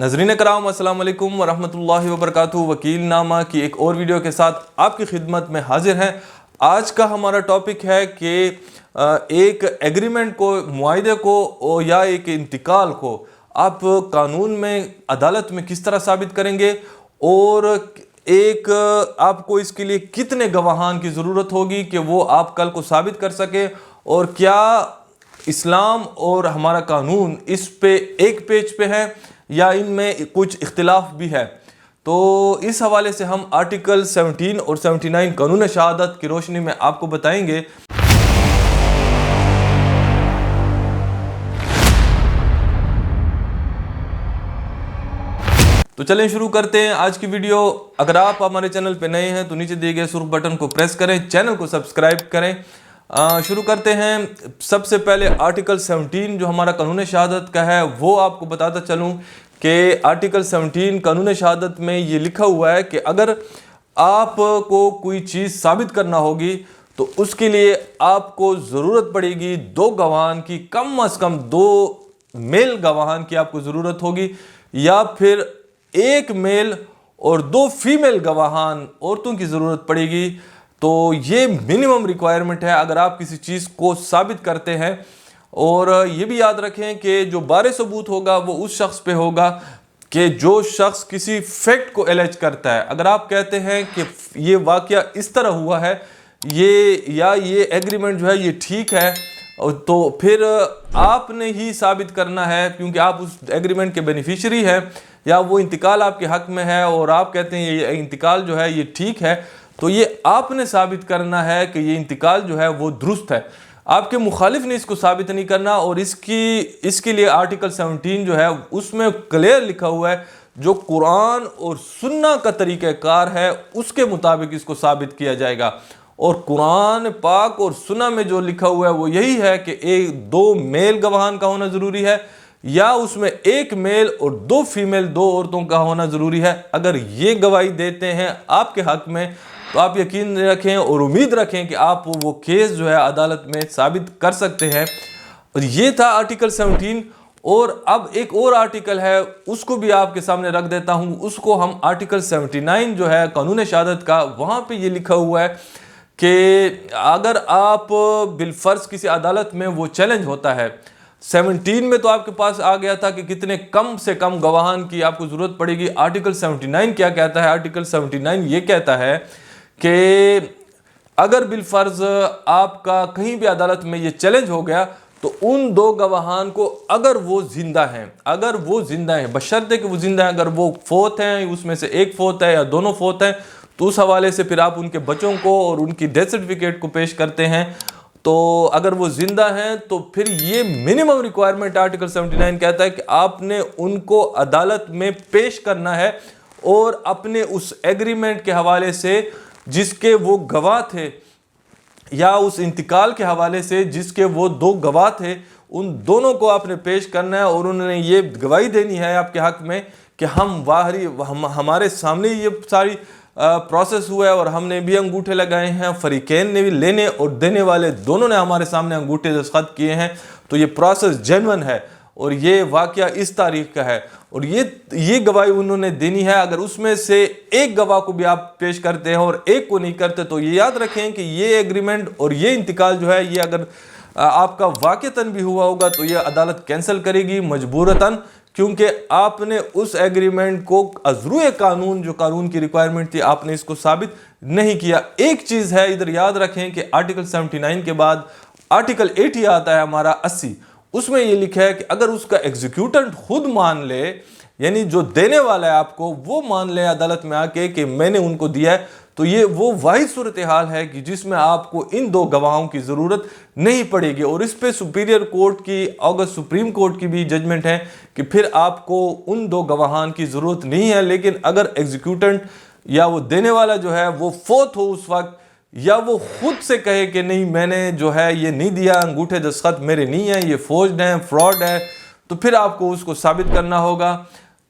ناظرین کرام السلام علیکم ورحمۃ اللہ وبرکاتہ۔ وکیل نامہ کی ایک اور ویڈیو کے ساتھ آپ کی خدمت میں حاضر ہیں۔ آج کا ہمارا ٹاپک ہے کہ ایک ایگریمنٹ کو، معاہدے کو یا ایک انتقال کو آپ قانون میں، عدالت میں کس طرح ثابت کریں گے، اور آپ کو اس کے لیے کتنے گواہان کی ضرورت ہوگی کہ وہ آپ کل کو ثابت کر سکیں، اور کیا اسلام اور ہمارا قانون اس پہ ایک پیج پہ ہے یا ان میں کچھ اختلاف بھی ہے۔ تو اس حوالے سے ہم آرٹیکل 17 اور 79 قانون شہادت کی روشنی میں آپ کو بتائیں گے۔ تو چلیں شروع کرتے ہیں آج کی ویڈیو۔ اگر آپ ہمارے چینل پہ نئے ہیں تو نیچے دیے گئے سرخ بٹن کو پریس کریں، چینل کو سبسکرائب کریں۔ شروع کرتے ہیں۔ سب سے پہلے آرٹیکل 17 جو ہمارا قانون شہادت کا ہے وہ آپ کو بتاتا چلوں کہ آرٹیکل 17 قانون شہادت میں یہ لکھا ہوا ہے کہ اگر آپ کو کوئی چیز ثابت کرنا ہوگی تو اس کے لیے آپ کو ضرورت پڑے گی 2 گواہان کی، کم از کم 2 میل گواہان کی آپ کو ضرورت ہوگی، یا پھر 1 میل اور 2 فیمیل گواہان عورتوں کی ضرورت پڑے گی۔ تو یہ منیمم ریکوائرمنٹ ہے اگر آپ کسی چیز کو ثابت کرتے ہیں۔ اور یہ بھی یاد رکھیں کہ جو بار ثبوت ہوگا وہ اس شخص پہ ہوگا کہ جو شخص کسی فیکٹ کو الیج کرتا ہے۔ اگر آپ کہتے ہیں کہ یہ واقعہ اس طرح ہوا ہے، یہ ایگریمنٹ جو ہے یہ ٹھیک ہے، تو پھر آپ نے ہی ثابت کرنا ہے، کیونکہ آپ اس ایگریمنٹ کے بینیفیشری ہیں، یا وہ انتقال آپ کے حق میں ہے اور آپ کہتے ہیں یہ انتقال جو ہے یہ ٹھیک ہے، تو یہ آپ نے ثابت کرنا ہے کہ یہ انتقال جو ہے وہ درست ہے۔ آپ کے مخالف نے اس کو ثابت نہیں کرنا، اور اس کے لیے آرٹیکل 17 جو ہے اس میں کلیئر لکھا ہوا ہے، جو قرآن اور سنہ کا طریقہ کار ہے اس کے مطابق اس کو ثابت کیا جائے گا۔ اور قرآن پاک اور سنہ میں جو لکھا ہوا ہے وہ یہی ہے کہ 2 میل گواہان کا ہونا ضروری ہے، یا اس میں 1 میل اور 2 فیمیل 2 عورتوں کا ہونا ضروری ہے۔ اگر یہ گواہی دیتے ہیں آپ کے حق میں تو آپ یقین رکھیں اور امید رکھیں کہ آپ وہ کیس جو ہے عدالت میں ثابت کر سکتے ہیں۔ اور یہ تھا آرٹیکل 17۔ اور اب ایک اور آرٹیکل ہے، اس کو بھی آپ کے سامنے رکھ دیتا ہوں۔ اس کو ہم آرٹیکل 79 جو ہے قانون شہادت کا، وہاں پہ یہ لکھا ہوا ہے کہ اگر آپ بالفرض کسی عدالت میں وہ چیلنج ہوتا ہے، 17 میں تو آپ کے پاس آ گیا تھا کہ کتنے کم سے کم گواہان کی آپ کو ضرورت پڑے گی۔ آرٹیکل 79 کیا کہتا ہے؟ آرٹیکل 79 یہ کہتا ہے کہ اگر بالفرض آپ کا کہیں بھی عدالت میں یہ چیلنج ہو گیا تو ان 2 گواہان کو اگر وہ زندہ ہیں، بشرطے کہ وہ زندہ ہیں، اگر وہ فوت ہیں، اس میں سے 1 فوت ہے یا دونوں فوت ہیں، تو اس حوالے سے پھر آپ ان کے بچوں کو اور ان کی ڈیتھ سرٹیفکیٹ کو پیش کرتے ہیں۔ تو اگر وہ زندہ ہیں تو پھر یہ منیمم ریکوائرمنٹ آرٹیکل 79 کہتا ہے کہ آپ نے ان کو عدالت میں پیش کرنا ہے، اور اپنے اس ایگریمنٹ کے حوالے سے جس کے وہ گواہ تھے، یا اس انتقال کے حوالے سے جس کے وہ 2 گواہ تھے، ان دونوں کو آپ نے پیش کرنا ہے، اور انہوں نے یہ گواہی دینی ہے آپ کے حق میں کہ ہمارے سامنے یہ ساری پروسیس ہوا ہے، اور ہم نے بھی انگوٹھے لگائے ہیں، فریقین نے بھی، لینے اور دینے والے دونوں نے ہمارے سامنے انگوٹھے دستخط کیے ہیں، تو یہ پروسیس جینون ہے، اور یہ واقعہ اس تاریخ کا ہے، اور یہ گواہی انہوں نے دینی ہے۔ اگر اس میں سے 1 گواہ کو بھی آپ پیش کرتے ہیں اور 1 کو نہیں کرتے، تو یہ یاد رکھیں کہ یہ ایگریمنٹ اور یہ انتقال جو ہے، یہ اگر آپ کا واقعتاً بھی ہوا ہوگا تو یہ عدالت کینسل کرے گی مجبورتاً، کیونکہ آپ نے اس ایگریمنٹ کو ازروئے قانون، جو قانون کی ریکوائرمنٹ تھی، آپ نے اس کو ثابت نہیں کیا۔ ایک چیز ہے ادھر یاد رکھیں کہ آرٹیکل 79 کے بعد آرٹیکل 80 آتا ہے ہمارا 80۔ اس میں یہ لکھا ہے کہ اگر اس کا ایگزیکیوٹنٹ خود مان لے، یعنی جو دینے والا ہے آپ کو، وہ مان لے عدالت میں آ کے کہ میں نے ان کو دیا ہے، تو یہ وہ واحد صورتحال ہے کہ جس میں آپ کو ان 2 گواہوں کی ضرورت نہیں پڑے گی۔ اور اس پہ سپیریئر کورٹ کی، آگسٹ سپریم کورٹ کی بھی ججمنٹ ہے کہ پھر آپ کو ان 2 گواہان کی ضرورت نہیں ہے۔ لیکن اگر ایگزیکیوٹنٹ یا وہ دینے والا جو ہے وہ فوت ہو اس وقت، یا وہ خود سے کہے کہ نہیں میں نے جو ہے یہ نہیں دیا، انگوٹھے دستخط میرے نہیں ہیں، یہ فورجڈ ہیں، فراڈ ہے، تو پھر آپ کو اس کو ثابت کرنا ہوگا۔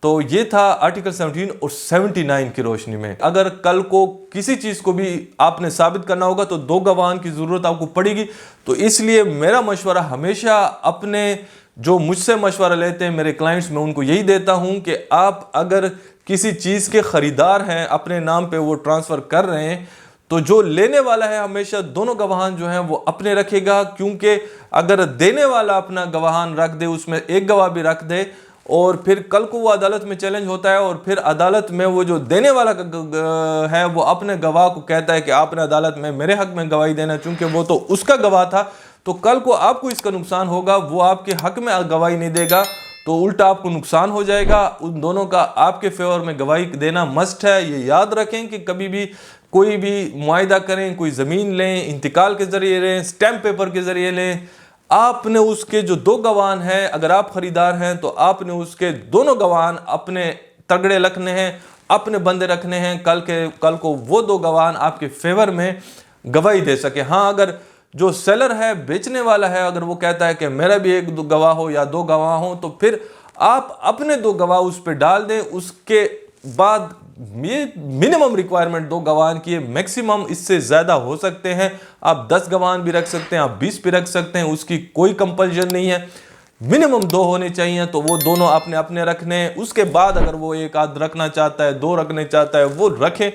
تو یہ تھا آرٹیکل 17 اور 79 کی روشنی میں اگر کل کو کسی چیز کو بھی آپ نے ثابت کرنا ہوگا تو 2 گواہان کی ضرورت آپ کو پڑے گی. تو اس لیے میرا مشورہ ہمیشہ اپنے جو مجھ سے مشورہ لیتے ہیں میرے کلائنٹس، میں ان کو یہی دیتا ہوں کہ آپ اگر کسی چیز کے خریدار ہیں، اپنے نام پہ وہ ٹرانسفر کر رہے ہیں، تو جو لینے والا ہے ہمیشہ دونوں گواہان جو ہیں وہ اپنے رکھے گا. کیونکہ اگر دینے والا اپنا گواہان رکھ دے، اس میں ایک گواہ بھی رکھ دے، اور پھر کل کو وہ عدالت میں چیلنج ہوتا ہے اور پھر عدالت میں وہ جو دینے والا ہے وہ اپنے گواہ کو کہتا ہے کہ آپ نے عدالت میں میرے حق میں گواہی دینا، چونکہ وہ تو اس کا گواہ تھا، تو کل کو آپ کو اس کا نقصان ہوگا. وہ آپ کے حق میں گواہی نہیں دے گا تو الٹا آپ کو نقصان ہو جائے گا. ان دونوں کا آپ کے فیور میں گواہی دینا مسٹ ہے. یہ یاد رکھیں کہ کبھی بھی کوئی بھی معاہدہ کریں، کوئی زمین لیں، انتقال کے ذریعے لیں، سٹیمپ پیپر کے ذریعے لیں، آپ نے اس کے جو 2 گواہان ہیں، اگر آپ خریدار ہیں تو آپ نے اس کے دونوں گواہان اپنے تگڑے رکھنے ہیں، اپنے بندے رکھنے ہیں. کل کو وہ 2 گواہان آپ کے فیور میں گواہی دے سکے. ہاں اگر جو سیلر ہے، بیچنے والا ہے، اگر وہ کہتا ہے کہ میرا بھی 1 گواہ ہو یا 2 گواہ ہوں، تو پھر آپ اپنے 2 گواہ اس پہ ڈال دیں. اس کے بعد یہ منیمم ریکوائرمنٹ 2 گواہان کی ہے، میکسیمم اس سے زیادہ ہو سکتے ہیں. آپ 10 گواہان بھی رکھ سکتے ہیں، آپ 20 بھی رکھ سکتے ہیں، اس کی کوئی کمپلشن نہیں ہے. منیمم 2 ہونے چاہیے، تو وہ دونوں آپ نے اپنے رکھنے ہیں. اس کے بعد اگر وہ 1 آدھ رکھنا چاہتا ہے، 2 رکھنے چاہتا ہے، وہ رکھیں.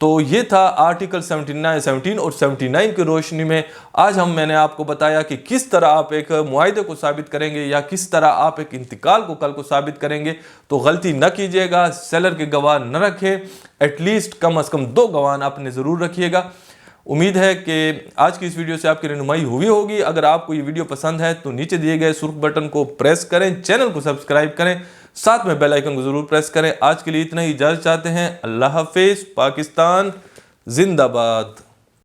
تو یہ تھا آرٹیکل 17 اور 79 کی روشنی میں آج میں نے آپ کو بتایا کہ کس طرح آپ ایک معاہدے کو ثابت کریں گے یا کس طرح آپ ایک انتقال کو کل کو ثابت کریں گے. تو غلطی نہ کیجیے گا، سیلر کے گواہ نہ رکھیں، ایٹ لیسٹ کم از کم 2 گواہ آپ نے ضرور رکھیے گا. امید ہے کہ آج کی اس ویڈیو سے آپ کی رہنمائی ہوئی ہوگی. اگر آپ کو یہ ویڈیو پسند ہے تو نیچے دیے گئے سرخ بٹن کو پریس کریں، چینل کو سبسکرائب کریں، ساتھ میں بیل آئیکن کو ضرور پریس کریں. آج کے لیے اتنا ہی، اجازت چاہتے ہیں. اللہ حافظ. پاکستان زندہ باد.